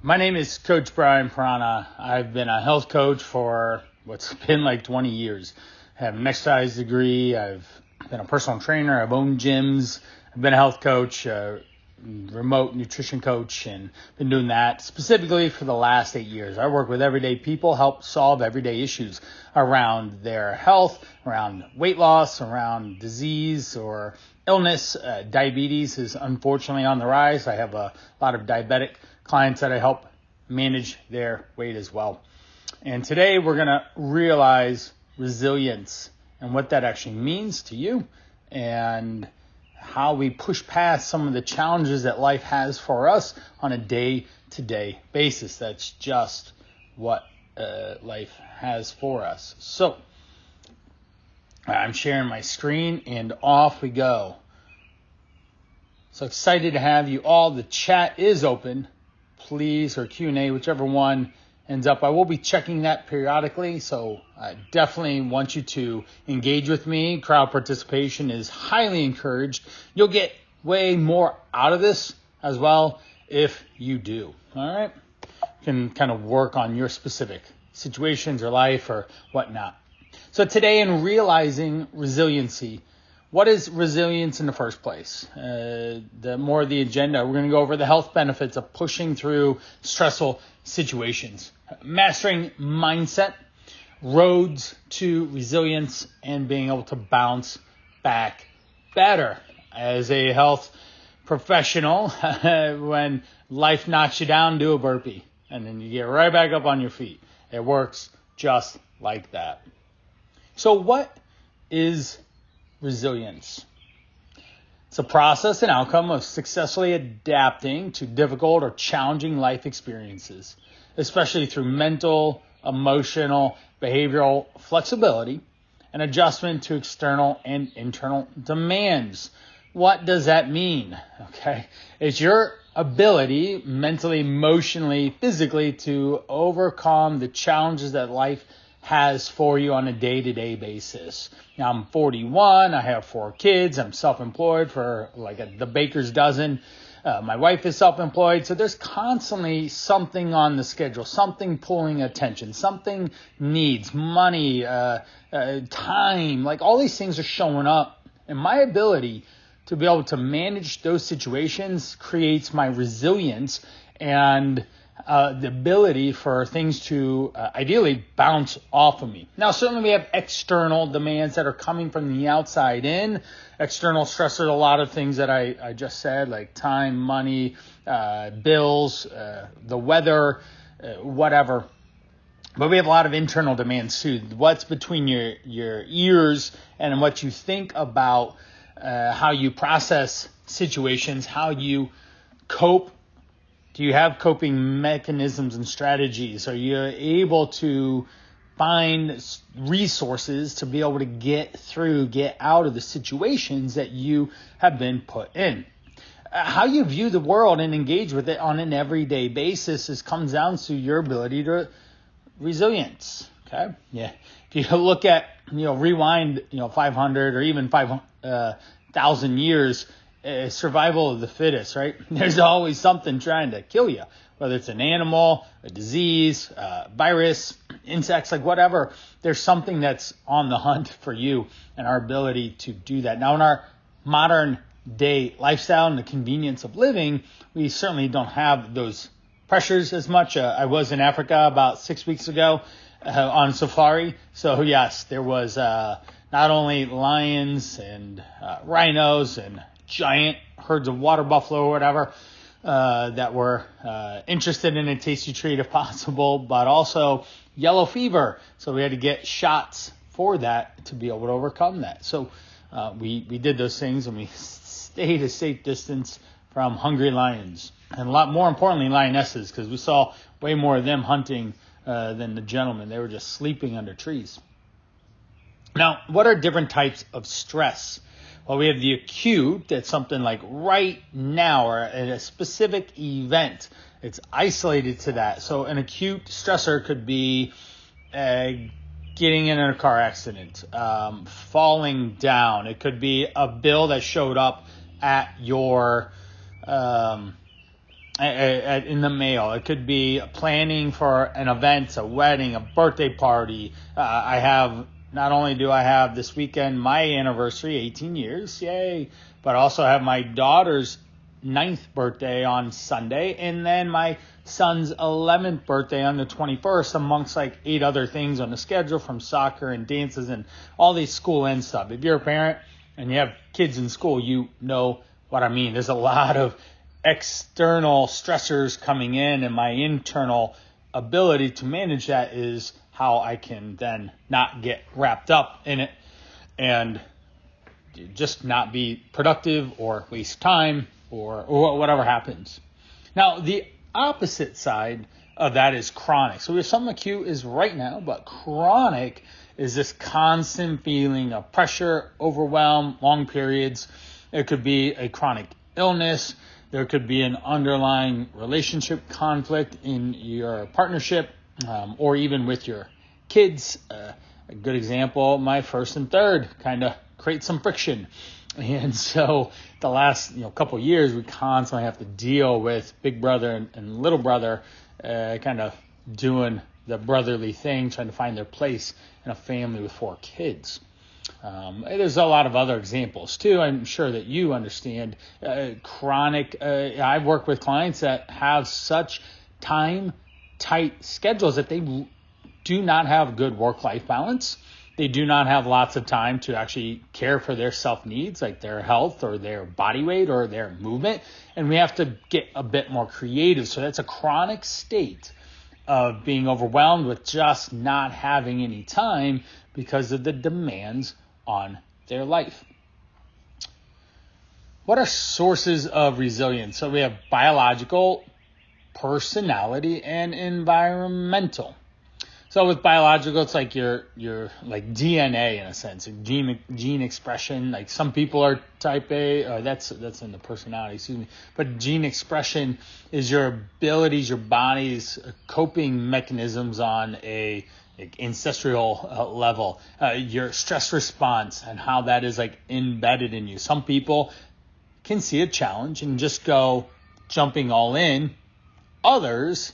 My name is Coach Brian Prana. I've been a health coach for what's been like 20 years. I have an exercise degree. I've been a personal trainer. I've owned gyms. I've been a health coach, remote nutrition coach, and been doing that specifically for the last 8 years. I work with everyday people, help solve everyday issues around their health, around weight loss, around disease or illness. Diabetes is unfortunately on the rise. I have a lot of diabetic clients that I help manage their weight as well. And today we're going to realize resilience and what that actually means to you and how we push past some of the challenges that life has for us on a day-to-day basis. That's just what life has for us. So I'm sharing my screen and off we go. So excited to have you all. The chat is open. Please, or Q&A, whichever one ends up. I will be checking that periodically, so I definitely want you to engage with me. Crowd participation is highly encouraged. You'll get way more out of this as well if you do. All right? You can kind of work on your specific situations or life or whatnot. So today, in realizing resiliency, what is resilience in the first place? The more of the agenda, we're going to go over the health benefits of pushing through stressful situations, mastering mindset, roads to resilience, and being able to bounce back better. As a health professional, when life knocks you down, do a burpee, and then you get right back up on your feet. It works just like that. So what is resilience? It's a process and outcome of successfully adapting to difficult or challenging life experiences, especially through mental, emotional, behavioral flexibility and adjustment to external and internal demands. What does that mean? Okay, it's your ability mentally, emotionally, physically to overcome the challenges that life has for you on a day-to-day basis. Now, I'm 41. I have 4 kids. I'm self-employed for the baker's dozen. My wife is self-employed. So there's constantly something on the schedule, something pulling attention, something needs money, time. Like all these things are showing up. And my ability to be able to manage those situations creates my resilience and the ability for things to ideally bounce off of me. Now, certainly we have external demands that are coming from the outside in. External stressors, a lot of things that I just said, like time, money, bills, the weather, whatever. But we have a lot of internal demands too. What's between your ears and what you think about how you process situations, how you cope. Do you have coping mechanisms and strategies? Are you able to find resources to be able to get out of the situations that you have been put in? How you view the world and engage with it on an everyday basis comes down to your ability to resilience. Okay? Yeah. If you look at, rewind, 500 or even 5,000 years, survival of the fittest, right? There's always something trying to kill you, whether it's an animal, a disease, virus, insects, like whatever. There's something that's on the hunt for you and our ability to do that. Now, in our modern day lifestyle and the convenience of living, we certainly don't have those pressures as much. I was in Africa about 6 weeks ago on safari. So yes, there was not only lions and rhinos and giant herds of water buffalo or whatever that were interested in a tasty treat if possible, but also yellow fever. So we had to get shots for that to be able to overcome that. So we did those things, and we stayed a safe distance from hungry lions. And a lot more importantly, lionesses, because we saw way more of them hunting than the gentlemen. They were just sleeping under trees. Now, what are different types of stress? Well, we have the acute, that's something like right now or at a specific event. It's isolated to that. So an acute stressor could be getting in a car accident, falling down. It could be a bill that showed up at your in the mail. It could be planning for an event, a wedding, a birthday party. Not only do I have this weekend my anniversary, 18 years, yay, but I also have my daughter's 9th birthday on Sunday, and then my son's 11th birthday on the 21st, amongst like 8 other things on the schedule, from soccer and dances and all these school end stuff. If you're a parent and you have kids in school, you know what I mean. There's a lot of external stressors coming in, and my internal ability to manage that is how I can then not get wrapped up in it and just not be productive or waste time or whatever happens. Now, the opposite side of that is chronic. So if something acute is right now, but chronic is this constant feeling of pressure, overwhelm, long periods. It could be a chronic illness. There could be an underlying relationship conflict in your partnership, or even with your kids. A good example, my first and third kind of create some friction. And so the last couple of years, we constantly have to deal with big brother and little brother kind of doing the brotherly thing, trying to find their place in a family with 4 kids. There's a lot of other examples too. I'm sure that you understand chronic. I've worked with clients that have such tight schedules that they do not have good work-life balance. They do not have lots of time to actually care for their self-needs, like their health or their body weight or their movement. And we have to get a bit more creative. So that's a chronic state of being overwhelmed with just not having any time because of the demands on their life. What are sources of resilience? So we have biological, personality, and environmental. So with biological, it's like your like DNA in a sense, gene expression. Like some people are type A, that's in the personality, excuse me. But gene expression is your abilities, your body's coping mechanisms on a ancestral level, your stress response and how that is like embedded in you. Some people can see a challenge and just go jumping all in. Others,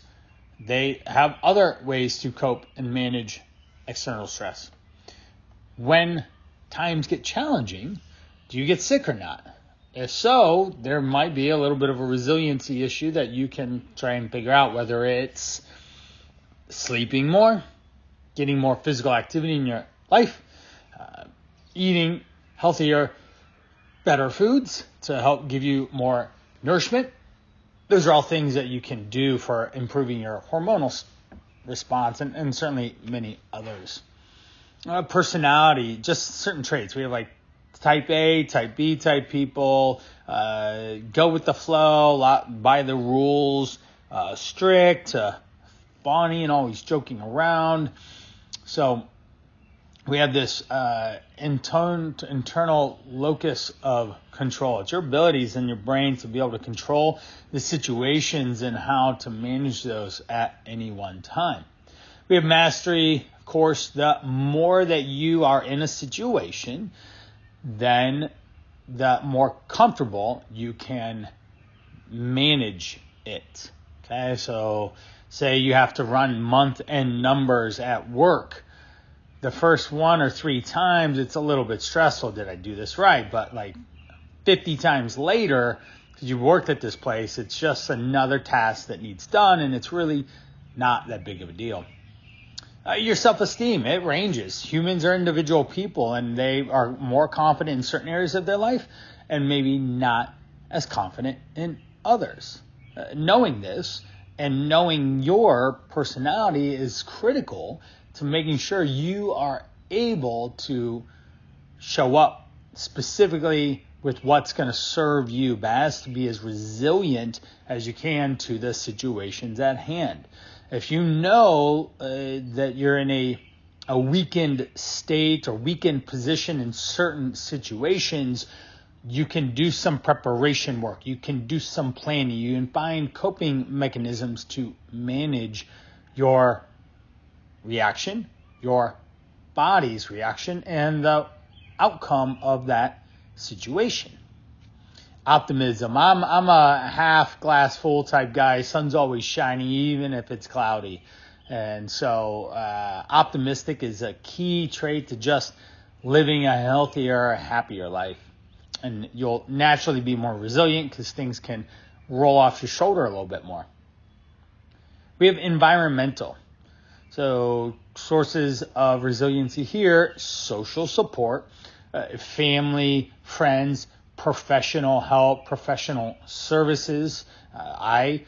they have other ways to cope and manage external stress. When times get challenging, do you get sick or not? If so, there might be a little bit of a resiliency issue that you can try and figure out, whether it's sleeping more, getting more physical activity in your life, eating healthier, better foods to help give you more nourishment. Those are all things that you can do for improving your hormonal response, and certainly many others. Personality, just certain traits. We have like type A, type B type people, go with the flow, by the rules, strict, funny and always joking around. So we have this internal locus of control. It's your abilities in your brain to be able to control the situations and how to manage those at any one time. We have mastery. Of course, the more that you are in a situation, then the more comfortable you can manage it. Okay, so say you have to run month-end numbers at work. The first 1 or 3 times, it's a little bit stressful. Did I do this right? But like 50 times later, because you've worked at this place, it's just another task that needs done, and it's really not that big of a deal. Your self-esteem, it ranges. Humans are individual people, and they are more confident in certain areas of their life and maybe not as confident in others. Knowing this and knowing your personality is critical to making sure you are able to show up specifically with what's going to serve you best, to be as resilient as you can to the situations at hand. If you know that you're in a weakened state or weakened position in certain situations, you can do some preparation work. You can do some planning. You can find coping mechanisms to manage your reaction, your body's reaction, and the outcome of that situation. Optimism. I'm a half glass full type guy. Sun's always shining, even if it's cloudy. And so optimistic is a key trait to just living a healthier, happier life. And you'll naturally be more resilient because things can roll off your shoulder a little bit more. We have environmental. So sources of resiliency here: social support, family, friends, professional help, professional services. I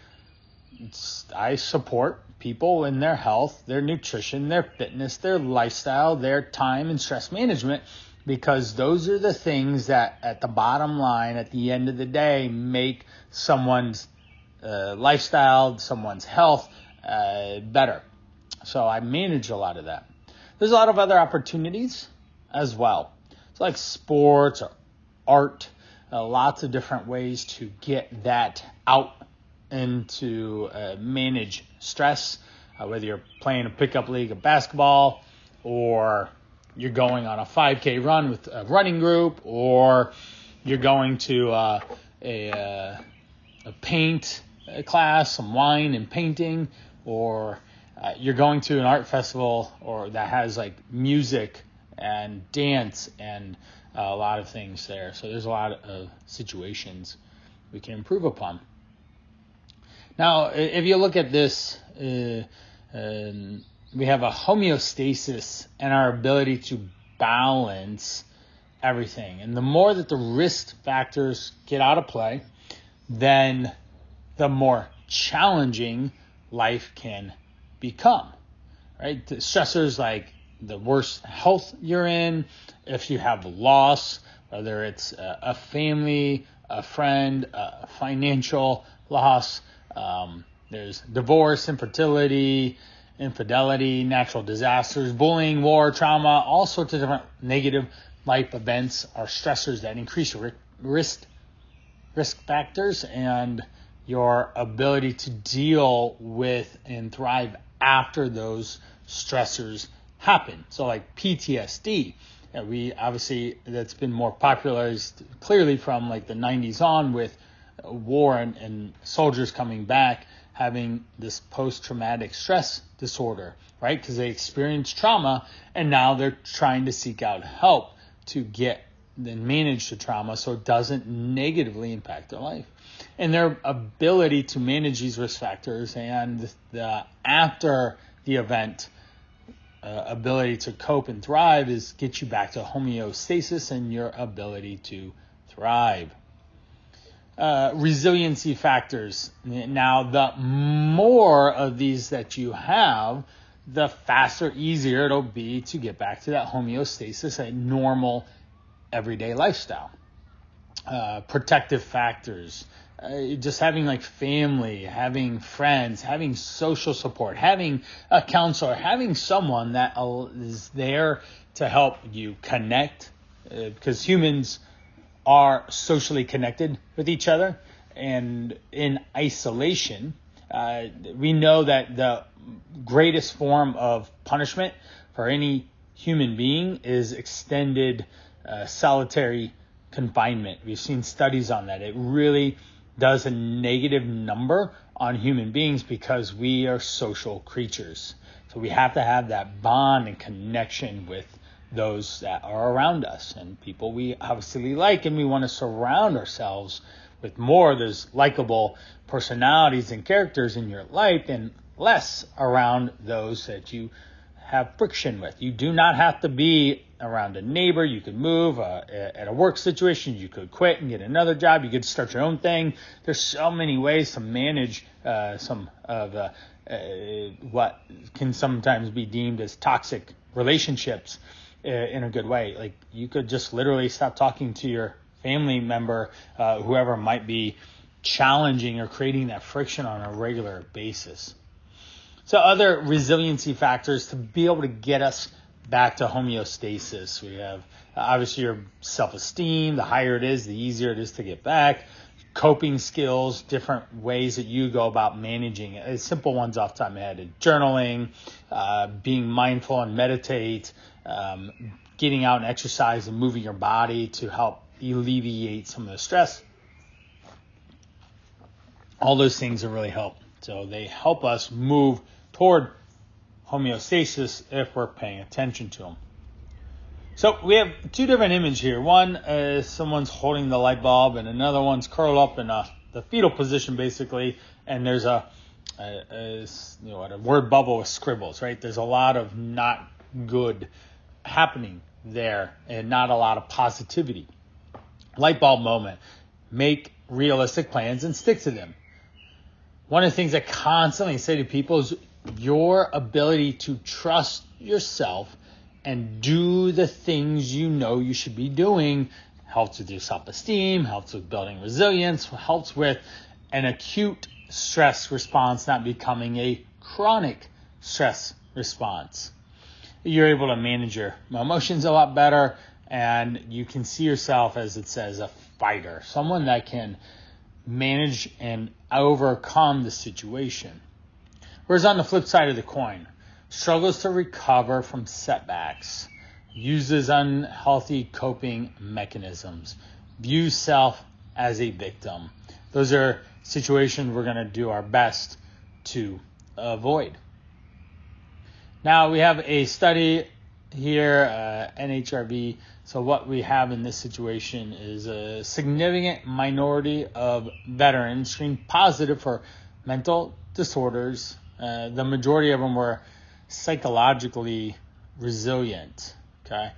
support people in their health, their nutrition, their fitness, their lifestyle, their time and stress management, because those are the things that at the bottom line, at the end of the day, make someone's lifestyle, someone's health better. So I manage a lot of that. There's a lot of other opportunities as well. It's like sports or art, lots of different ways to get that out and to manage stress, whether you're playing a pickup league of basketball, or you're going on a 5K run with a running group, or you're going to a paint class, some wine and painting, or you're going to an art festival or that has like music and dance and a lot of things there. So there's a lot of situations we can improve upon. Now, if you look at this, we have a homeostasis and our ability to balance everything. And the more that the risk factors get out of play, then the more challenging life can become, right? The stressors like the worse health you're in, if you have loss, whether it's a family, a friend, a financial loss, there's divorce, infertility, infidelity, natural disasters, bullying, war, trauma, all sorts of different negative life events are stressors that increase your risk factors and your ability to deal with and thrive after those stressors happen. So like PTSD, we obviously, that's been more popularized clearly from like the 90s on with war and soldiers coming back having this post-traumatic stress disorder, right? Because they experienced trauma and now they're trying to seek out help to get and manage the trauma so it doesn't negatively impact their life. And their ability to manage these risk factors and the after the event ability to cope and thrive is get you back to homeostasis and your ability to thrive. Resiliency factors. Now, the more of these that you have, the faster, easier it'll be to get back to that homeostasis, a normal everyday lifestyle. Protective factors. Just having like family, having friends, having social support, having a counselor, having someone that is there to help you connect, because humans are socially connected with each other. And in isolation, we know that the greatest form of punishment for any human being is extended solitary confinement. We've seen studies on that. It really does a negative number on human beings because we are social creatures. So we have to have that bond and connection with those that are around us and people we obviously like, and we want to surround ourselves with more of those likable personalities and characters in your life and less around those that you have friction with. You do not have to be around a neighbor. You could move at a work situation. You could quit and get another job. You could start your own thing. There's so many ways to manage some of what can sometimes be deemed as toxic relationships in a good way. Like you could just literally stop talking to your family member, whoever might be challenging or creating that friction on a regular basis. So other resiliency factors to be able to get us back to homeostasis. We have obviously your self-esteem. The higher it is, the easier it is to get back. Coping skills, different ways that you go about managing it. Simple ones off the top of my head. Journaling, being mindful and meditate, getting out and exercise and moving your body to help alleviate some of the stress. All those things really help. So they help us move toward homeostasis if we're paying attention to them. So we have two different images here. One is someone's holding the light bulb, and another one's curled up in the fetal position, basically. And there's a word bubble with scribbles, right? There's a lot of not good happening there, and not a lot of positivity. Light bulb moment. Make realistic plans and stick to them. One of the things I constantly say to people is your ability to trust yourself and do the things you know you should be doing helps with your self-esteem, helps with building resilience, helps with an acute stress response not becoming a chronic stress response. You're able to manage your emotions a lot better, and you can see yourself, as it says, a fighter, someone that can manage and overcome the situation. Whereas on the flip side of the coin, struggles to recover from setbacks, uses unhealthy coping mechanisms, views self as a victim. Those are situations we're going to do our best to avoid. Now we have a study here, NHRV. So what we have in this situation is a significant minority of veterans screened positive for mental disorders. The majority of them were psychologically resilient. Okay,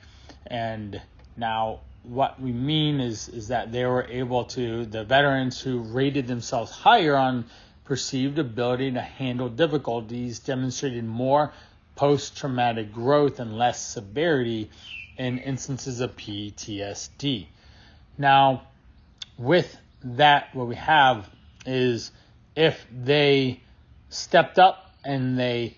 and now what we mean is that they were able to, the veterans who rated themselves higher on perceived ability to handle difficulties, demonstrated more post-traumatic growth and less severity in instances of PTSD. Now, with that, what we have is if they stepped up and they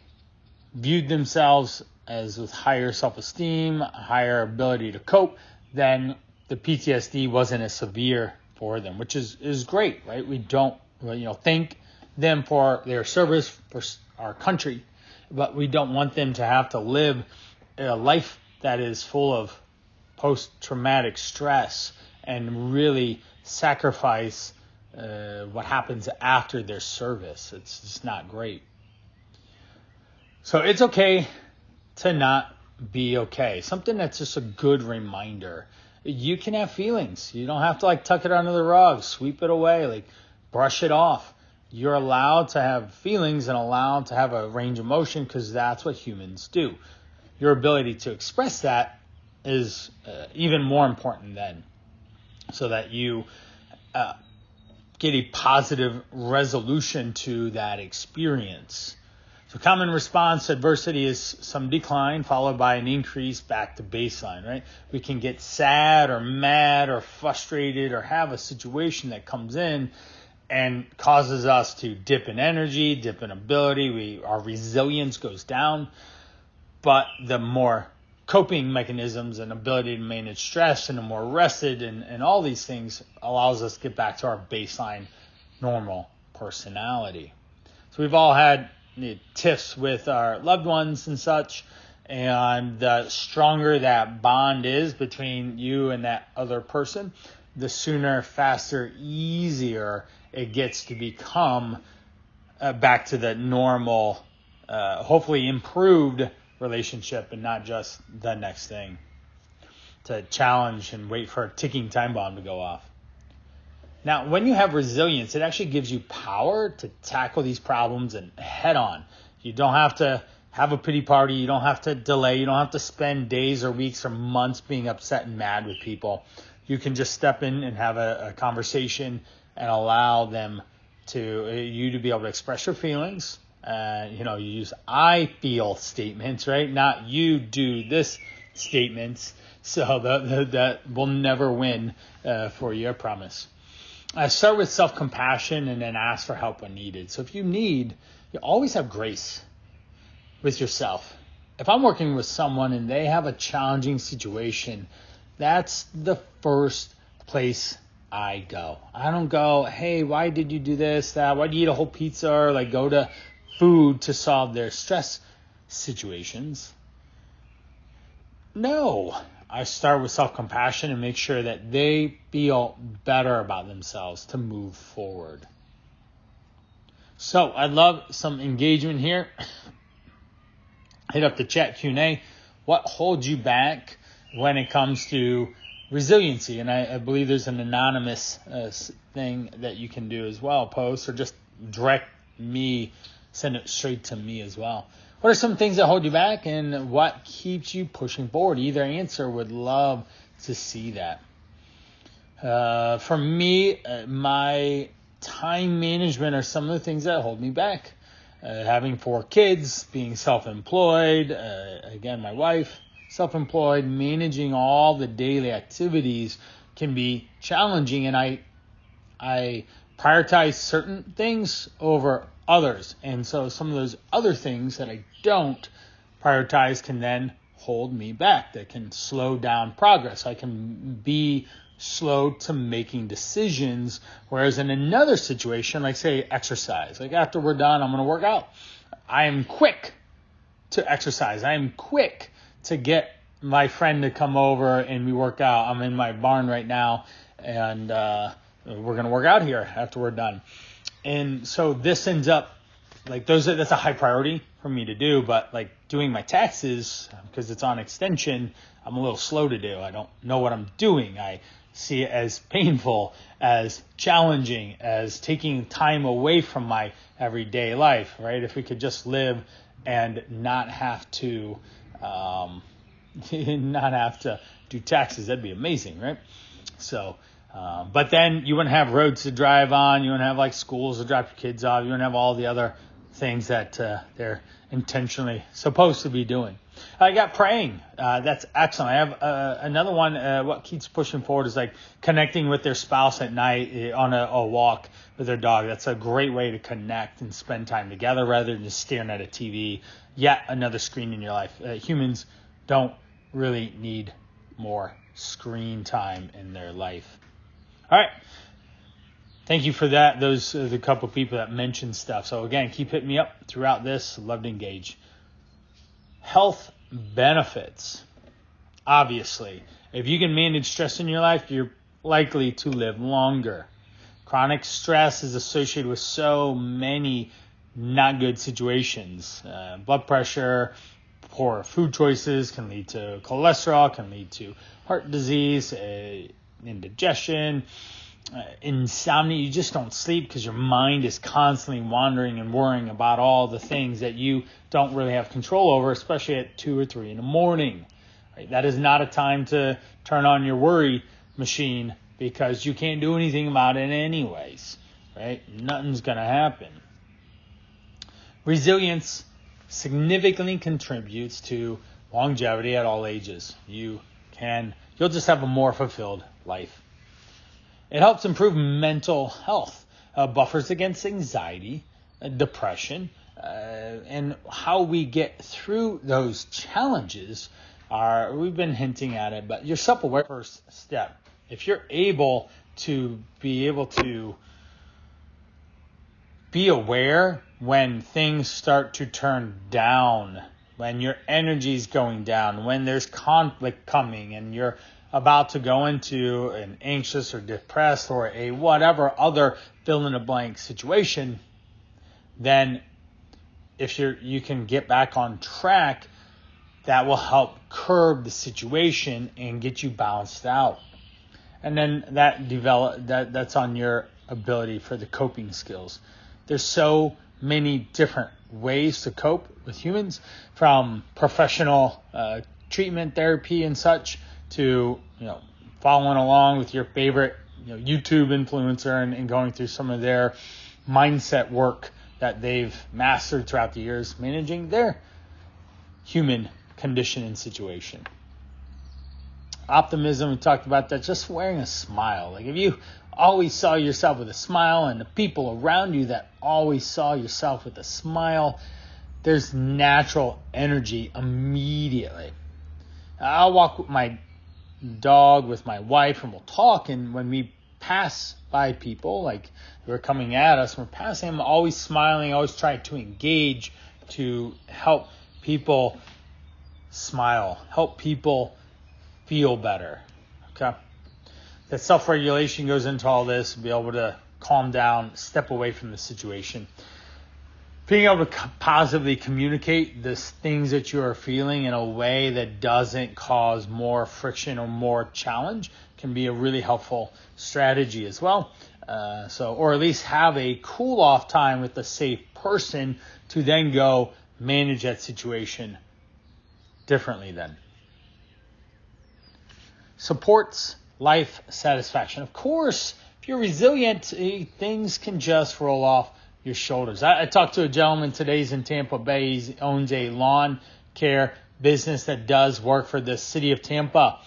viewed themselves as with higher self-esteem, higher ability to cope, then the PTSD wasn't as severe for them, which is great, right? We don't, thank them for their service for our country, but we don't want them to have to live a life that is full of post-traumatic stress and really sacrifice what happens after their service. It's just not great. So it's okay to not be okay. Something that's just a good reminder. You can have feelings. You don't have to tuck it under the rug, sweep it away, brush it off. You're allowed to have feelings and allowed to have a range of motion because that's what humans do. Your ability to express that is even more important then, so that you get a positive resolution to that experience. So common response to adversity is some decline followed by an increase back to baseline, right? We can get sad or mad or frustrated or have a situation that comes in and causes us to dip in energy, dip in ability. Our resilience goes down. But the more coping mechanisms and ability to manage stress and the more rested and all these things allows us to get back to our baseline normal personality. So we've all had tiffs with our loved ones and such, and the stronger that bond is between you and that other person, the sooner, faster, easier it gets to become back to the normal, hopefully improved relationship and not just the next thing to challenge and wait for a ticking time bomb to go off. Now, when you have resilience, it actually gives you power to tackle these problems and head on. You don't have to have a pity party. You don't have to delay. You don't have to spend days or weeks or months being upset and mad with people. You can just step in and have a conversation and allow them you to be able to express your feelings. You use I feel statements, right? Not you do this statements. So that will never win for you, I promise. I start with self-compassion and then ask for help when needed. So if you need, you always have grace with yourself. If I'm working with someone and they have a challenging situation, that's the first place I go. I don't go, hey, why did you do this, that? Why do you eat a whole pizza? Or go to food to solve their stress situations. No. I start with self-compassion and make sure that they feel better about themselves to move forward. So I'd love some engagement here. Hit up the chat Q&A. What holds you back when it comes to resiliency? And I believe there's an anonymous thing that you can do as well, post, or just direct me, send it straight to me as well. What are some things that hold you back, and what keeps you pushing forward? Either answer, would love to see that. For me, my time management are some of the things that hold me back. Having 4 kids, being self-employed, again, my wife, self-employed, managing all the daily activities can be challenging, and I prioritize certain things over others. And so some of those other things that I don't prioritize can then hold me back. That can slow down progress. I can be slow to making decisions. Whereas in another situation, like say exercise, like after we're done, I'm going to work out. I am quick to exercise. I am quick to get my friend to come over and we work out. I'm in my barn right now, and we're going to work out here after we're done. And so this ends up like that's a high priority for me to do, but like doing my taxes, because it's on extension, I'm a little slow to do. I don't know what I'm doing. I see it as painful, as challenging, as taking time away from my everyday life, right? If we could just live and not have to do taxes, that'd be amazing, right? So, but then you wouldn't have roads to drive on. You wouldn't have like schools to drop your kids off. You wouldn't have all the other things that they're intentionally supposed to be doing. I got praying. That's excellent. I have another one. What keeps pushing forward is like connecting with their spouse at night on a walk with their dog. That's a great way to connect and spend time together rather than just staring at a TV. Yet another screen in your life. Humans don't really need more screen time in their life. All right. Thank you for that. Those are the couple people that mentioned stuff. So again, keep hitting me up throughout this. Love to engage. Health benefits. Obviously, if you can manage stress in your life, you're likely to live longer. Chronic stress is associated with so many not good situations. Blood pressure, poor food choices can lead to cholesterol, can lead to heart disease, indigestion, insomnia. You just don't sleep because your mind is constantly wandering and worrying about all the things that you don't really have control over, especially at 2 or 3 in the morning. Right? That is not a time to turn on your worry machine because you can't do anything about it anyways. Right? Nothing's going to happen. Resilience significantly contributes to longevity at all ages. You'll just have a more fulfilled life. It helps improve mental health, buffers against anxiety, depression, and how we get through those challenges we've been hinting at it, but your self-awareness first step. If you're able to be aware when things start to turn down, when your energy's going down, when there's conflict coming and you're about to go into an anxious or depressed or a whatever other fill-in-the-blank situation, then if you can get back on track, that will help curb the situation and get you balanced out. And then that's on your ability for the coping skills. There's so many different ways to cope with humans, from professional treatment, therapy, and such, to following along with your favorite YouTube influencer and going through some of their mindset work that they've mastered throughout the years, managing their human condition and situation. Optimism, we talked about that, just wearing a smile. Like if you always saw yourself with a smile and the people around you that always saw yourself with a smile, there's natural energy immediately. I'll walk with my dog with my wife and we'll talk, and when we pass by people like who are coming at us, we're passing them, always smiling, always trying to engage to help people smile, help people feel better. Okay, that self-regulation goes into all this, be able to calm down, step away from the situation. being able to positively communicate the things that you are feeling in a way that doesn't cause more friction or more challenge can be a really helpful strategy as well. Or at least have a cool off time with a safe person to then go manage that situation differently then. Supports life satisfaction. Of course, if you're resilient, things can just roll off your shoulders. I talked to a gentleman today. He's in Tampa Bay. He owns a lawn care business that does work for the city of Tampa.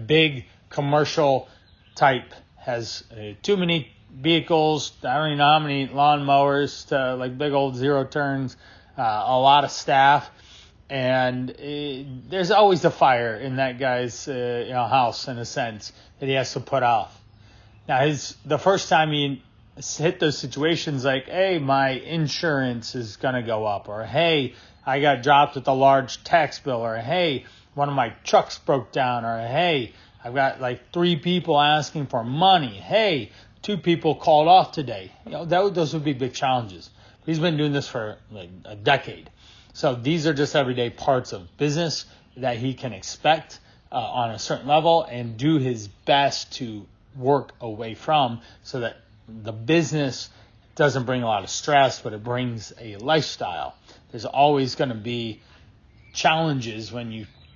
Big commercial type, has too many vehicles. I don't even know how many lawn mowers, to like big old zero turns, a lot of staff. And there's always a fire in that guy's house, in a sense, that he has to put out. Now, the first time he hit those situations like, hey, my insurance is going to go up, or hey, I got dropped with a large tax bill, or hey, one of my trucks broke down, or hey, I've got like 3 people asking for money. Hey, 2 people called off today. Those would be big challenges. He's been doing this for like a decade. So these are just everyday parts of business that he can expect on a certain level and do his best to work away from, so that the business doesn't bring a lot of stress, but it brings a lifestyle. There's always going to be challenges when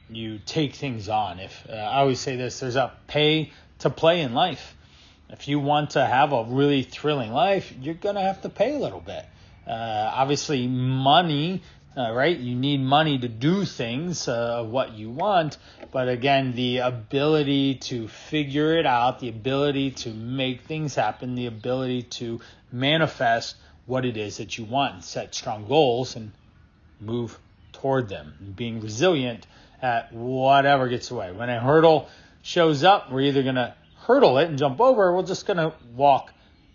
you take things on. I always say this, there's a pay to play in life. If you want to have a really thrilling life, you're going to have to pay a little bit. Obviously, money, right? You need money to do things, what you want. But again, the ability to figure it out, the ability to make things happen, the ability to manifest what it is that you want, and set strong goals and move toward them. And being resilient at whatever gets away. When a hurdle shows up, we're either going to hurdle it and jump over, or we're just going to walk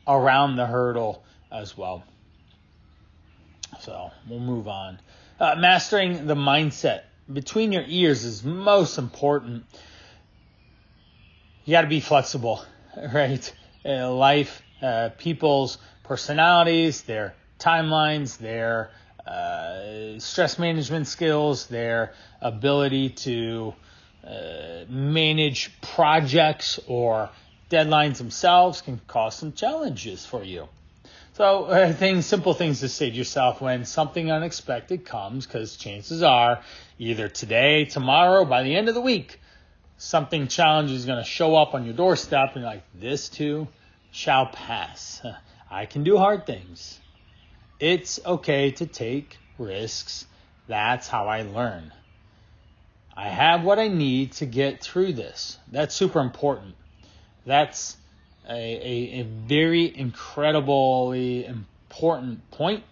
around the hurdle as well. So we'll move on. Mastering the mindset between your ears is most important. You got to be flexible, right? Life, people's personalities, their timelines, their stress management skills, their ability to manage projects or deadlines themselves can cause some challenges for you. So simple things to say to yourself when something unexpected comes, because chances are either today, tomorrow, by the end of the week, something challenging is going to show up on your doorstep, and you're like, this too shall pass. I can do hard things. It's okay to take risks. That's how I learn. I have what I need to get through this. That's super important. That's a very incredibly important point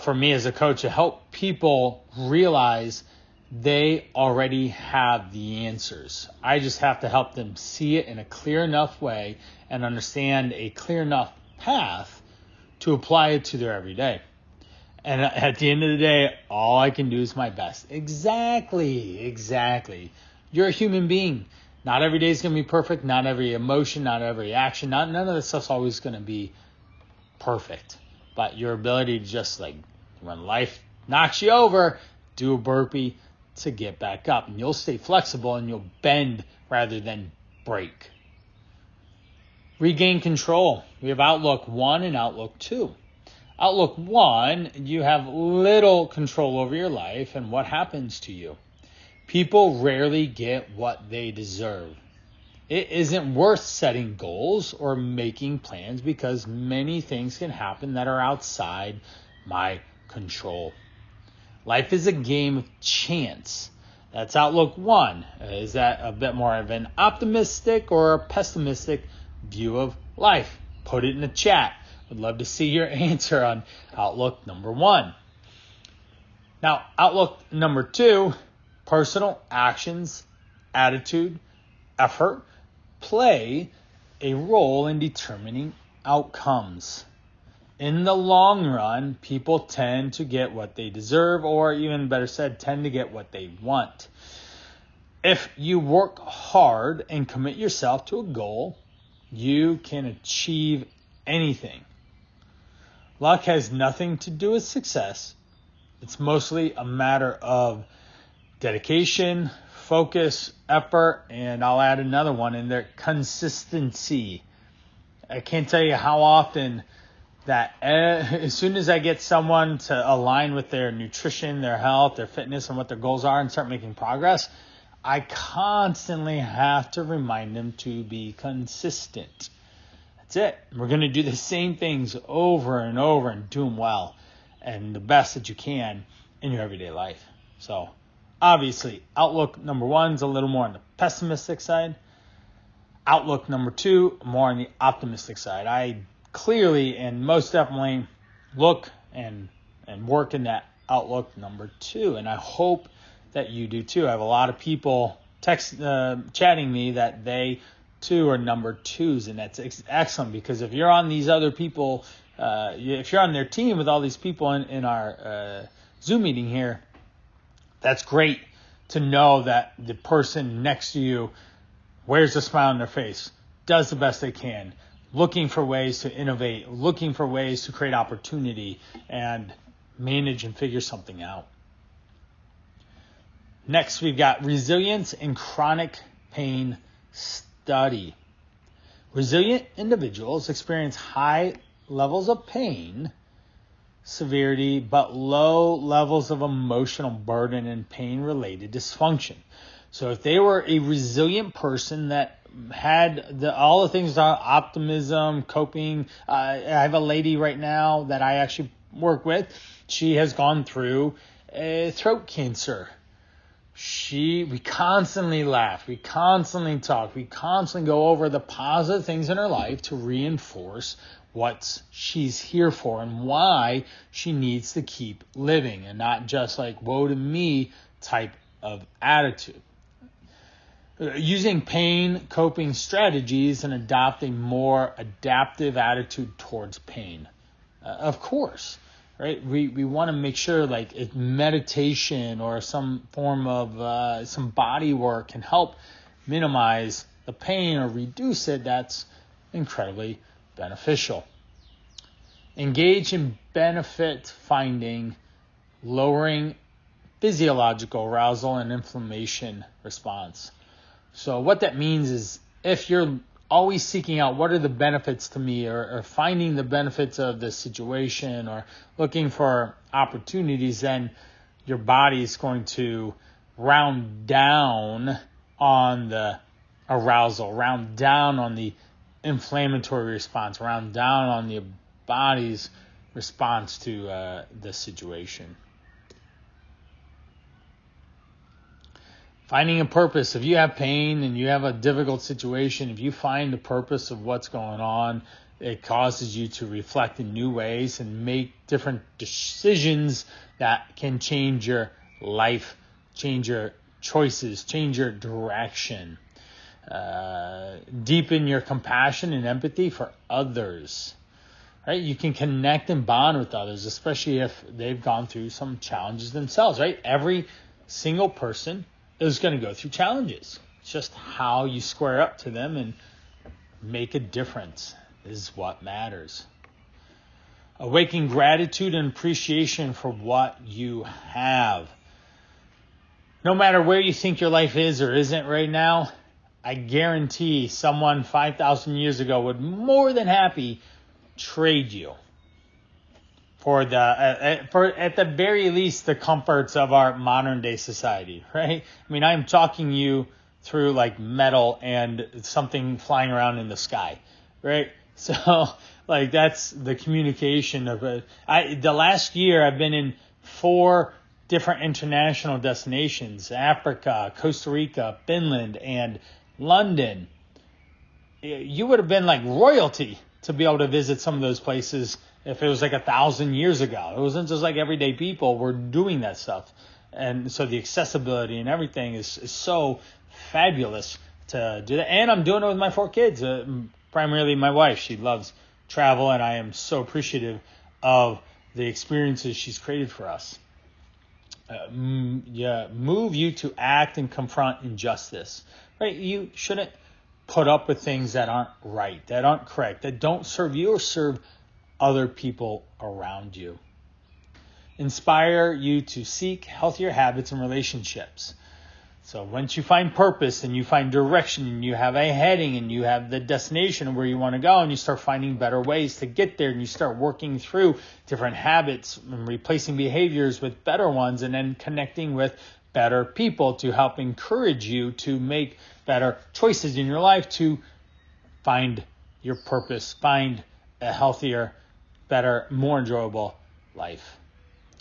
for me as a coach, to help people realize they already have the answers. I just have to help them see it in a clear enough way and understand a clear enough path to apply it to their everyday. And at the end of the day, all I can do is my best. Exactly. You're a human being. Not every day is going to be perfect. Not every emotion, not every action, none of this stuff's always going to be perfect. But your ability to just when life knocks you over, do a burpee to get back up. And you'll stay flexible and you'll bend rather than break. Regain control. We have Outlook 1 and Outlook 2. Outlook 1, you have little control over your life and what happens to you. People rarely get what they deserve. It isn't worth setting goals or making plans because many things can happen that are outside my control. Life is a game of chance. That's Outlook 1. Is that a bit more of an optimistic or a pessimistic view of life? Put it in the chat. Would love to see your answer on Outlook number 1. Now, Outlook number 2, personal actions, attitude, effort play a role in determining outcomes. In the long run, people tend to get what they deserve, or even better said, tend to get what they want. If you work hard and commit yourself to a goal, you can achieve anything. Luck has nothing to do with success. It's mostly a matter of dedication, focus, effort, and I'll add another one in there, consistency. I can't tell you how often that as soon as I get someone to align with their nutrition, their health, their fitness, and what their goals are and start making progress, I constantly have to remind them to be consistent. That's it. We're going to do the same things over and over and do them well and the best that you can in your everyday life. So obviously, outlook number 1 is a little more on the pessimistic side. Outlook number 2, more on the optimistic side. I clearly and most definitely look and work in that outlook number 2, and I hope that you do too. I have a lot of people chatting me that they too are number 2s, and that's excellent, because if you're on these other people, if you're on their team with all these people in our Zoom meeting here, that's great to know that the person next to you wears a smile on their face, does the best they can, looking for ways to innovate, looking for ways to create opportunity and manage and figure something out. Next, we've got resilience in chronic pain study. Resilient individuals experience high levels of pain severity, but low levels of emotional burden and pain-related dysfunction. So if they were a resilient person that had all the things, optimism, coping. I have a lady right now that I actually work with. She has gone through throat cancer. We constantly laugh. We constantly talk. We constantly go over the positive things in her life to reinforce what she's here for and why she needs to keep living and not just like woe to me type of attitude. Using pain coping strategies and adopt a more adaptive attitude towards pain. Of course, right? We want to make sure like if meditation or some form of some body work can help minimize the pain or reduce it, that's incredibly beneficial. Engage in benefit finding, lowering physiological arousal and inflammation response. So what that means is if you're always seeking out what are the benefits to me or finding the benefits of the situation or looking for opportunities, then your body is going to round down on the arousal, round down on the inflammatory response, round down on the body's response to the situation. Finding a purpose. If you have pain and you have a difficult situation, if you find the purpose of what's going on, it causes you to reflect in new ways and make different decisions that can change your life, change your choices, change your direction. Deepen your compassion and empathy for others. Right? You can connect and bond with others, especially if they've gone through some challenges themselves. Right? Every single person is going to go through challenges. It's just how you square up to them and make a difference is what matters. Awaken gratitude and appreciation for what you have. No matter where you think your life is or isn't right now, I guarantee someone 5,000 years ago would more than happy trade you for at the very least the comforts of our modern day society, right? I mean, I'm talking you through like metal and something flying around in the sky, right? So like that's the communication of it. The last year I've been in 4 different international destinations: Africa, Costa Rica, Finland, and London. You would have been like royalty to be able to visit some of those places if it was like 1,000 years ago. It wasn't just like everyday people were doing that stuff. And so the accessibility and everything is so fabulous to do that. And I'm doing it with my 4 kids, primarily my wife. She loves travel, and I am so appreciative of the experiences she's created for us. Move you to act and confront injustice. Right? You shouldn't put up with things that aren't right, that aren't correct, that don't serve you or serve other people around you. Inspire you to seek healthier habits and relationships. So once you find purpose and you find direction and you have a heading and you have the destination where you want to go and you start finding better ways to get there and you start working through different habits and replacing behaviors with better ones and then connecting with better people to help encourage you to make better choices in your life to find your purpose, find a healthier, better, more enjoyable life.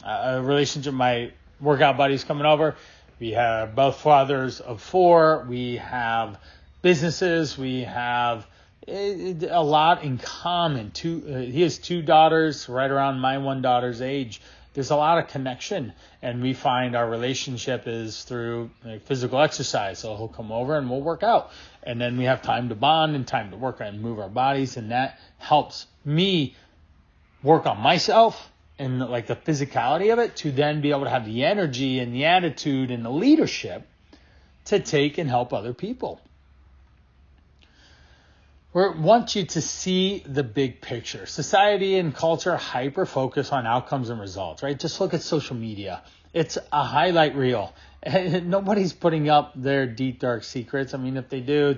A relationship, my workout buddies coming over. We have both fathers of 4. We have businesses. We have a lot in common. He has 2 daughters, right around my 1 daughter's age. There's a lot of connection, and we find our relationship is through physical exercise. So he'll come over and we'll work out, and then we have time to bond and time to work and move our bodies, and that helps me work on myself and like the physicality of it to then be able to have the energy and the attitude and the leadership to take and help other people. We want you to see the big picture. Society and culture hyper-focus on outcomes and results, right? Just look at social media. It's a highlight reel. Nobody's putting up their deep, dark secrets. I mean, if they do,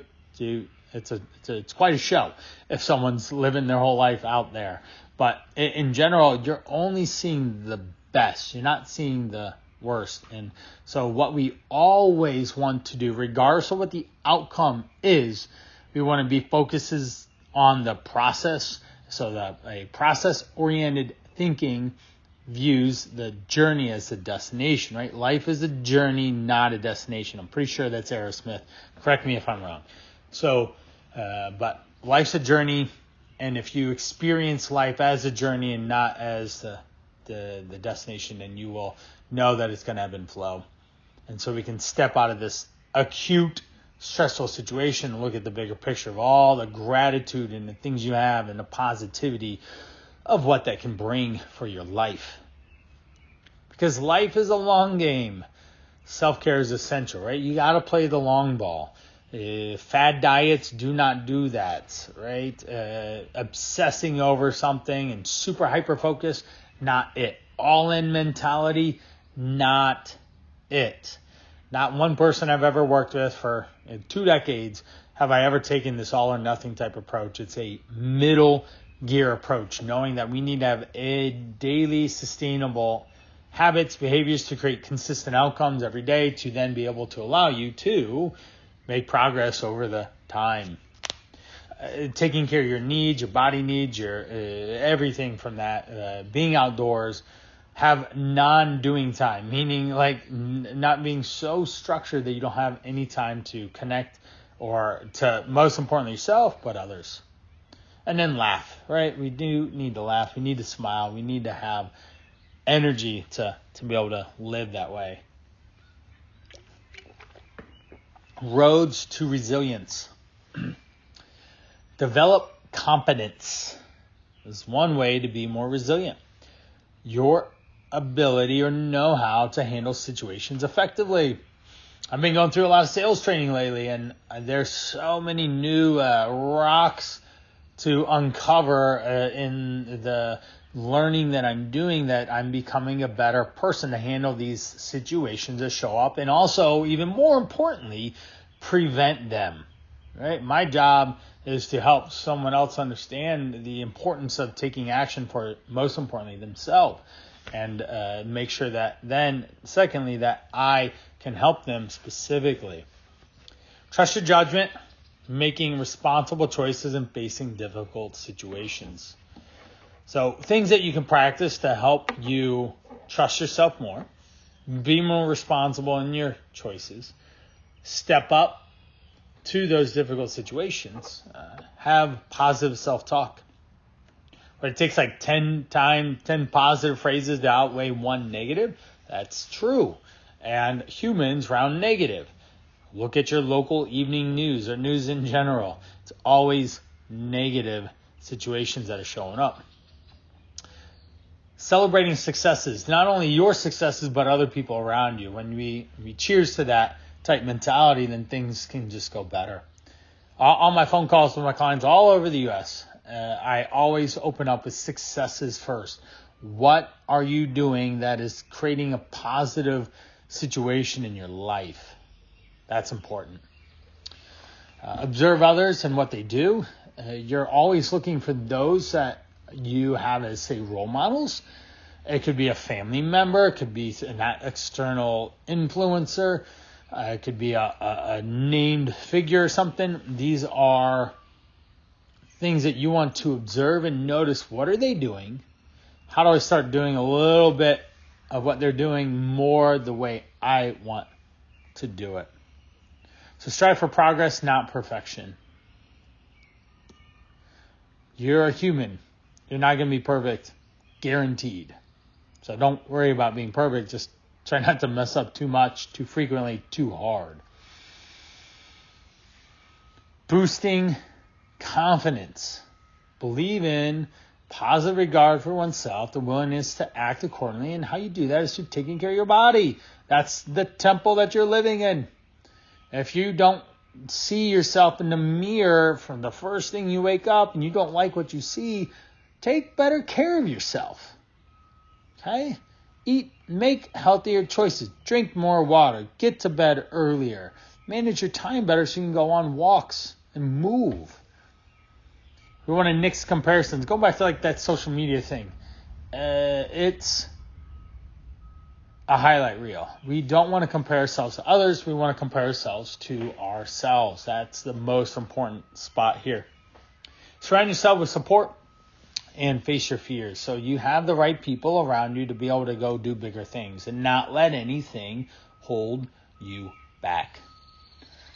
it's quite a show if someone's living their whole life out there. But in general, you're only seeing the best. You're not seeing the worst. And so what we always want to do, regardless of what the outcome is, we want to be focuses on the process. So that a process-oriented thinking views the journey as the destination, right? Life is a journey, not a destination. I'm pretty sure that's Aerosmith. Correct me if I'm wrong. So, but life's a journey. And if you experience life as a journey and not as the destination, then you will know that it's going to ebb and flow. And so we can step out of this acute, stressful situation and look at the bigger picture of all the gratitude and the things you have and the positivity of what that can bring for your life. Because life is a long game. Self-care is essential, right? You got to play the long ball. Fad diets do not do that, right? Obsessing over something and super hyper focus, not it. All in mentality, not it. Not one person I've ever worked with for 2 decades have I ever taken this all or nothing type approach. It's a middle gear approach, knowing that we need to have a daily sustainable habits, behaviors to create consistent outcomes every day to then be able to allow you to make progress over the time. Taking care of your needs, your body needs, your everything from that. Being outdoors, have non-doing time, meaning like not being so structured that you don't have any time to connect or to, most importantly, yourself, but others. And then laugh, right? We do need to laugh. We need to smile. We need to have energy to be able to live that way. Roads to resilience. Develop competence is one way to be more resilient. Your ability or know-how to handle situations effectively. I've been going through a lot of sales training lately, and there's so many new rocks to uncover in the learning that I'm doing that I'm becoming a better person to handle these situations that show up, and also, even more importantly, prevent them. Right? My job is to help someone else understand the importance of taking action for, most importantly, themselves, and make sure that then, secondly, that I can help them specifically. Trust your judgment, making responsible choices and facing difficult situations. So things that you can practice to help you trust yourself more, be more responsible in your choices, step up to those difficult situations, have positive self-talk. But it takes like 10 positive phrases to outweigh 1 negative. That's true. And humans round negative. Look at your local evening news or news in general. It's always negative situations that are showing up. Celebrating successes, not only your successes, but other people around you. When we cheers to that type mentality, then things can just go better. All my phone calls with my clients all over the U.S., I always open up with successes first. What are you doing that is creating a positive situation in your life? That's important. Observe others and what they do. You're always looking for those that you have as, say, role models. It could be a family member. It could be an external influencer. It could be a named figure or something. These are things that you want to observe and notice. What are they doing? How do I start doing a little bit of what they're doing more the way I want to do it? So strive for progress, not perfection. You're a human. You're not going to be perfect, guaranteed. So don't worry about being perfect. Just try not to mess up too much, too frequently, too hard. Boosting confidence. Believe in positive regard for oneself, the willingness to act accordingly, and how you do that is through taking care of your body. That's the temple that you're living in. If you don't see yourself in the mirror from the first thing you wake up and you don't like what you see, take better care of yourself. Okay? Make healthier choices. Drink more water. Get to bed earlier. Manage your time better so you can go on walks and move. We want to nix comparisons. Go back to like that social media thing. It's a highlight reel. We don't want to compare ourselves to others. We want to compare ourselves to ourselves. That's the most important spot here. Surround yourself with support and face your fears. So you have the right people around you to be able to go do bigger things and not let anything hold you back.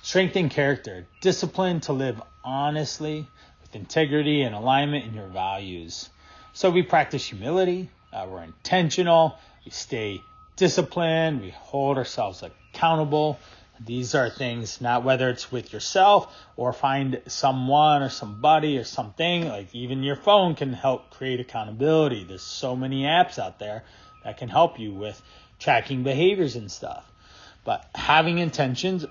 Strengthen character. Discipline to live honestly, with integrity and alignment in your values. So we practice humility. We're intentional. We stay disciplined. We hold ourselves accountable. These are things, not whether it's with yourself or find someone or somebody or something, like even your phone can help create accountability. There's so many apps out there that can help you with tracking behaviors and stuff. But having intentions,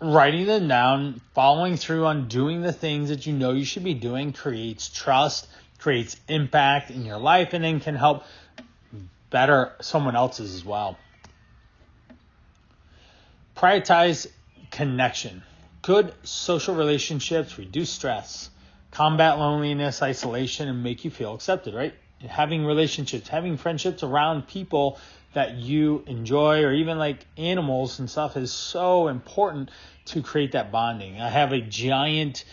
writing them down, following through on doing the things that you know you should be doing creates trust, creates impact in your life, and then can help better someone else's as well. Prioritize connection. Good social relationships reduce stress, combat loneliness, isolation, and make you feel accepted, right? And having relationships, having friendships around people that you enjoy, or even like animals and stuff, is so important to create that bonding. I have a giant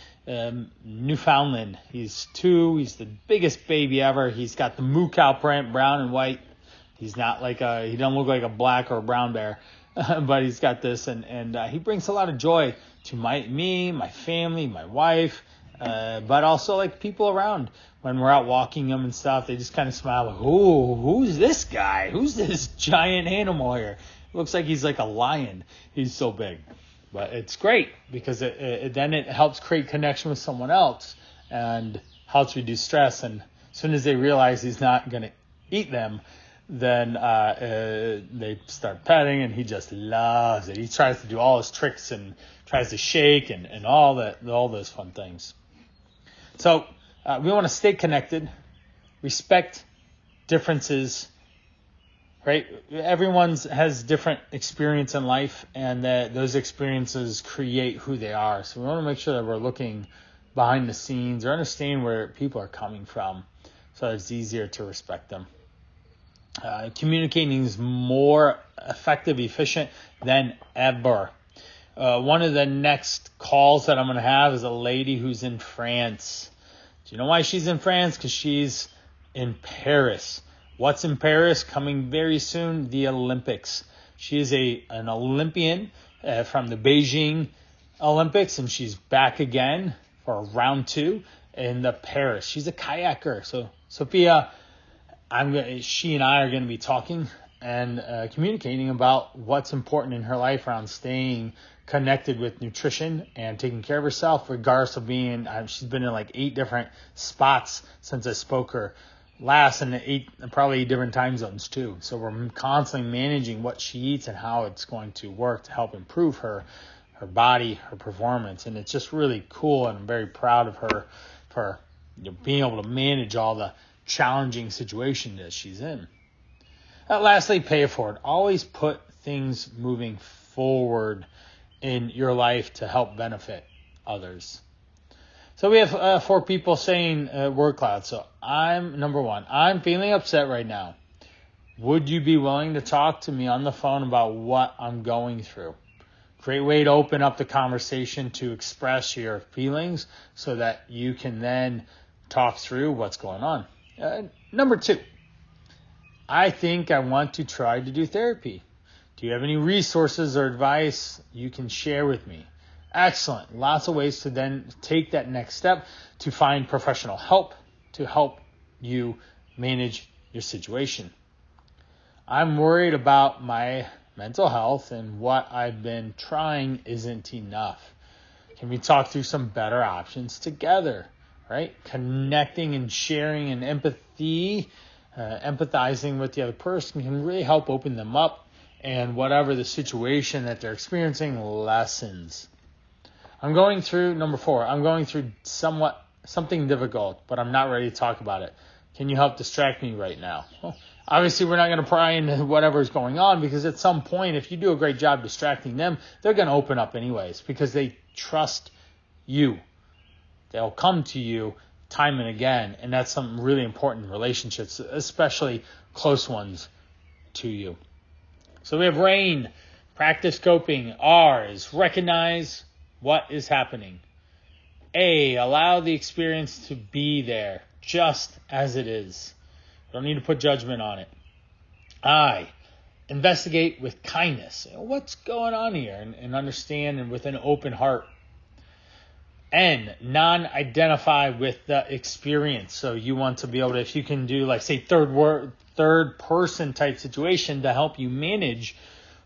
Newfoundland. He's 2. He's the biggest baby ever. He's got the moo cow print, brown and white. He's not like he doesn't look like a black or a brown bear. But he's got this, and he brings a lot of joy to me, my family, my wife, but also like people around. When we're out walking them and stuff, they just kind of smile like, "Oh, who's this guy? Who's this giant animal here? It looks like he's like a lion. He's so big." But it's great because then it helps create connection with someone else and helps reduce stress. And as soon as they realize he's not going to eat them, then they start petting, and he just loves it. He tries to do all his tricks and tries to shake and all those fun things. So we want to stay connected, respect differences, right? Everyone has different experience in life, and that those experiences create who they are. So we want to make sure that we're looking behind the scenes or understand where people are coming from, so it's easier to respect them. Communicating is more effective, efficient than ever. One of the next calls that I'm going to have is a lady who's in France. Do you know why she's in France? Because she's in Paris. What's in Paris? Coming very soon, the Olympics. She is an Olympian from the Beijing Olympics, and she's back again for round 2 in the Paris. She's a kayaker. So Sophia, she and I are going to be talking and communicating about what's important in her life around staying connected with nutrition and taking care of herself, regardless of being, she's been in like 8 different spots since I spoke her last, and probably 8 different time zones too. So we're constantly managing what she eats and how it's going to work to help improve her body, her performance. And it's just really cool, and I'm very proud of her for being able to manage all the challenging situation that she's in. Lastly, pay it forward. Always put things moving forward in your life to help benefit others. So we have 4 people saying word cloud. So number 1, I'm feeling upset right now. Would you be willing to talk to me on the phone about what I'm going through? Great way to open up the conversation to express your feelings so that you can then talk through what's going on. Number 2, I think I want to try to do therapy. Do you have any resources or advice you can share with me? Excellent. Lots of ways to then take that next step to find professional help to help you manage your situation. I'm worried about my mental health and what I've been trying isn't enough. Can we talk through some better options together, right? Connecting and sharing and empathizing with the other person can really help open them up, and whatever the situation that they're experiencing lessens. Number 4, I'm going through something difficult, but I'm not ready to talk about it. Can you help distract me right now? Well, obviously, we're not going to pry into whatever's going on, because at some point, if you do a great job distracting them, they're going to open up anyways because they trust you. They'll come to you time and again, and that's something really important in relationships, especially close ones to you. So we have Rain, practice coping. R is recognize what is happening. A, allow the experience to be there just as it is. Don't need to put judgment on it. I, investigate with kindness. What's going on here? And understand, and with an open heart. N, non-identify with the experience. So you want to be able to, if you can do like say third person type situation to help you manage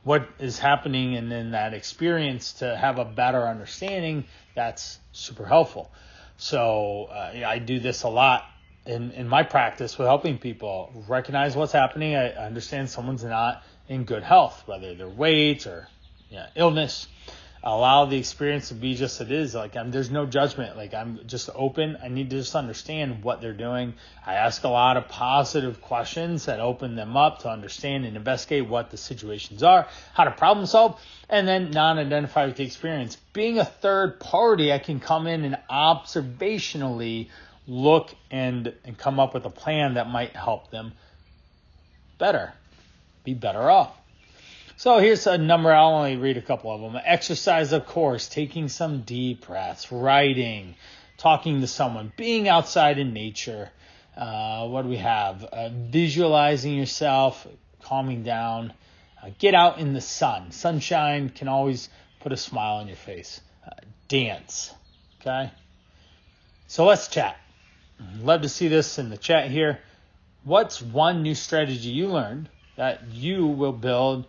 what is happening and in that experience to have a better understanding, that's super helpful. So I do this a lot in my practice with helping people recognize what's happening. I understand someone's not in good health, whether they're weight or illness. Allow the experience to be just as it is. There's no judgment. I'm just open. I need to just understand what they're doing. I ask a lot of positive questions that open them up to understand and investigate what the situations are, how to problem solve, and then non-identify with the experience. Being a third party, I can come in and observationally look and come up with a plan that might help them be better off. So here's a number. I'll only read a couple of them. Exercise, of course, taking some deep breaths, writing, talking to someone, being outside in nature. What do we have? Visualizing yourself, calming down. Get out in the sun. Sunshine can always put a smile on your face. Dance. Okay? So let's chat. Love to see this in the chat here. What's one new strategy you learned that you will build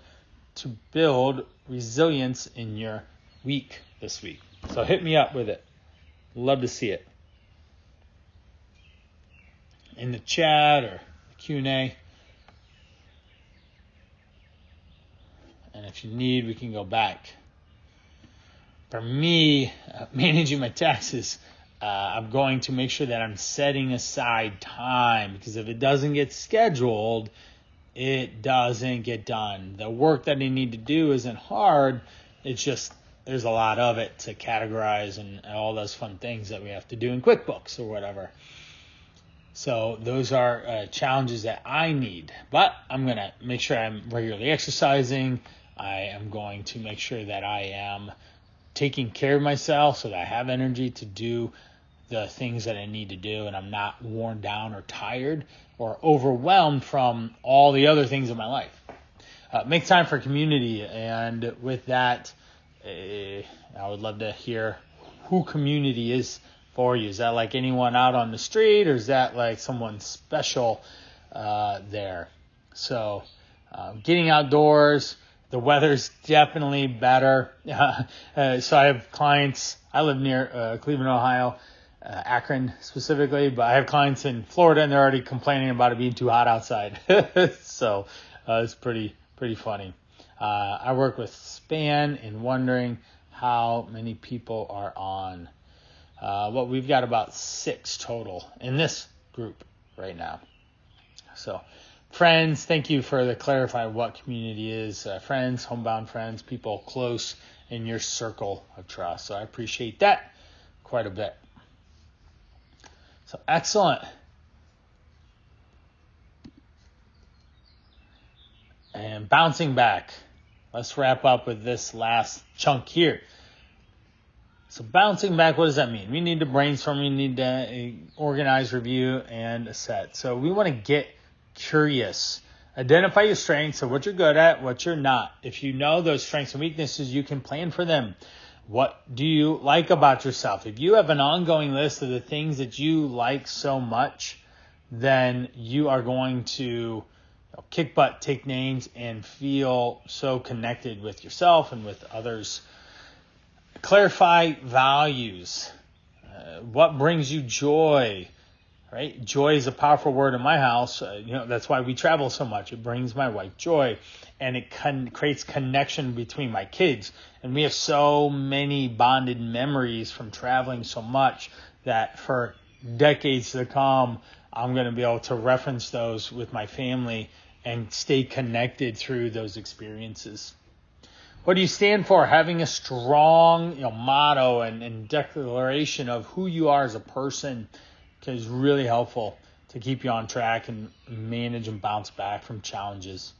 to build resilience in your week this week? So hit me up with it. Love to see it in the chat or Q&A. And if you need, we can go back. For me, managing my taxes, I'm going to make sure that I'm setting aside time, because if it doesn't get scheduled, it doesn't get done. The work that I need to do isn't hard. It's just there's a lot of it to categorize and all those fun things that we have to do in QuickBooks or whatever. So those are challenges that I need. But I'm going to make sure I'm regularly exercising. I am going to make sure that I am taking care of myself so that I have energy to do the things that I need to do, and I'm not worn down or tired or overwhelmed from all the other things in my life. Make time for community, and with that, I would love to hear who community is for you. Is that like anyone out on the street, or is that like someone special there? So getting outdoors, the weather's definitely better. So I have clients, I live near Cleveland, Ohio, Akron specifically, but I have clients in Florida, and they're already complaining about it being too hot outside. So it's pretty funny. I work with SPAN and wondering how many people are on. We've got about 6 total in this group right now. So, friends, thank you for the clarify what community is. Friends, homebound friends, people close in your circle of trust. So I appreciate that quite a bit. So excellent. And bouncing back. Let's wrap up with this last chunk here. So bouncing back, what does that mean? We need to brainstorm, we need to organize, review, and set. So we want to get curious. Identify your strengths of what you're good at, what you're not. If you know those strengths and weaknesses, you can plan for them. What do you like about yourself? If you have an ongoing list of the things that you like so much, then you are going to kick butt, take names, and feel so connected with yourself and with others. Clarify values. What brings you joy? Right? Joy is a powerful word in my house. That's why we travel so much. It brings my wife joy, and it creates connection between my kids. And we have so many bonded memories from traveling so much that for decades to come, I'm going to be able to reference those with my family and stay connected through those experiences. What do you stand for? Having a strong motto and declaration of who you are as a person is really helpful to keep you on track and manage and bounce back from challenges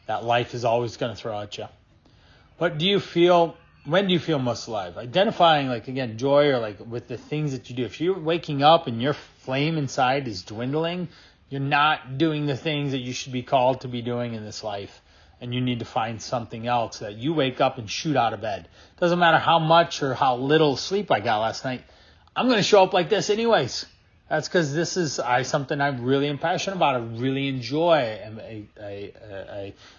that life is always going to throw at you. What do you feel? When do you feel most alive? Identifying, again, joy or with the things that you do. If you're waking up and your flame inside is dwindling, you're not doing the things that you should be called to be doing in this life. And you need to find something else that you wake up and shoot out of bed. Doesn't matter how much or how little sleep I got last night. I'm going to show up like this anyways. That's because this is something I'm really passionate about. I really enjoy. And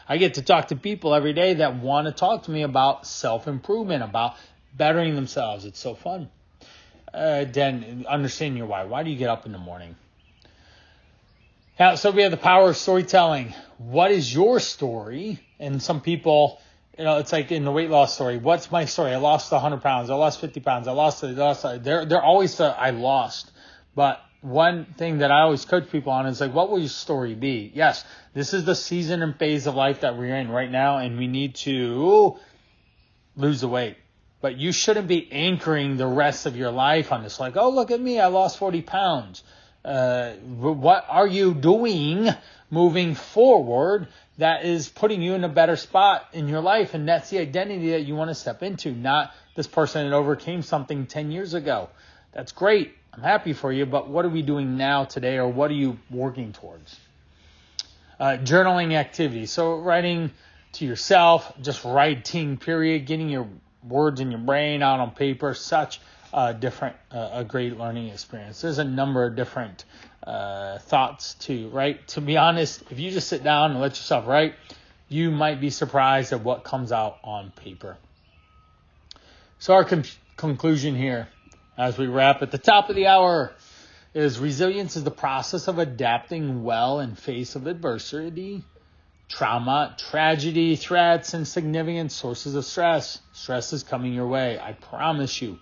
I get to talk to people every day that want to talk to me about self-improvement, about bettering themselves. It's so fun. Then understanding your why. Why do you get up in the morning? Now, so we have the power of storytelling. What is your story? And some people, it's like in the weight loss story. What's my story? I lost 100 pounds. I lost 50 pounds. I lost. They're always I lost. But one thing that I always coach people on is what will your story be? Yes, this is the season and phase of life that we're in right now, and we need to lose the weight. But you shouldn't be anchoring the rest of your life on this. Oh, look at me, I lost 40 pounds. What are you doing moving forward that is putting you in a better spot in your life? And that's the identity that you want to step into, not this person that overcame something 10 years ago. That's great. I'm happy for you, but what are we doing now today, or what are you working towards? Journaling activity. So writing to yourself, just writing, period, getting your words in your brain out on paper, such a great learning experience. There's a number of different thoughts too, right? To be honest, if you just sit down and let yourself write, you might be surprised at what comes out on paper. So our conclusion here, as we wrap at the top of the hour, is resilience is the process of adapting well in face of adversity, trauma, tragedy, threats, and significant sources of stress. Stress is coming your way, I promise you.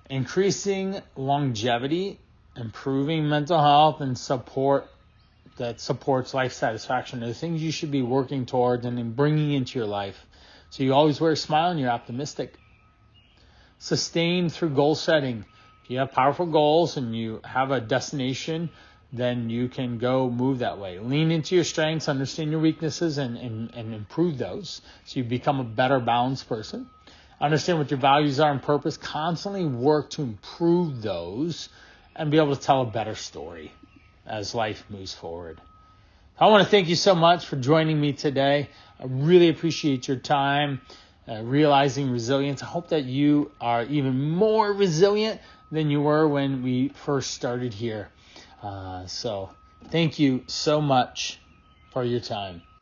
Increasing longevity, improving mental health, and support that supports life satisfaction are the things you should be working towards and then bringing into your life. So you always wear a smile and you're optimistic. Sustain through goal setting. If you have powerful goals and you have a destination, then you can go move that way. Lean into your strengths, understand your weaknesses, and improve those so you become a better balanced person. Understand what your values are and purpose. Constantly work to improve those and be able to tell a better story as life moves forward. I want to thank you so much for joining me today. I really appreciate your time. Realizing resilience. I hope that you are even more resilient than you were when we first started here. So thank you so much for your time.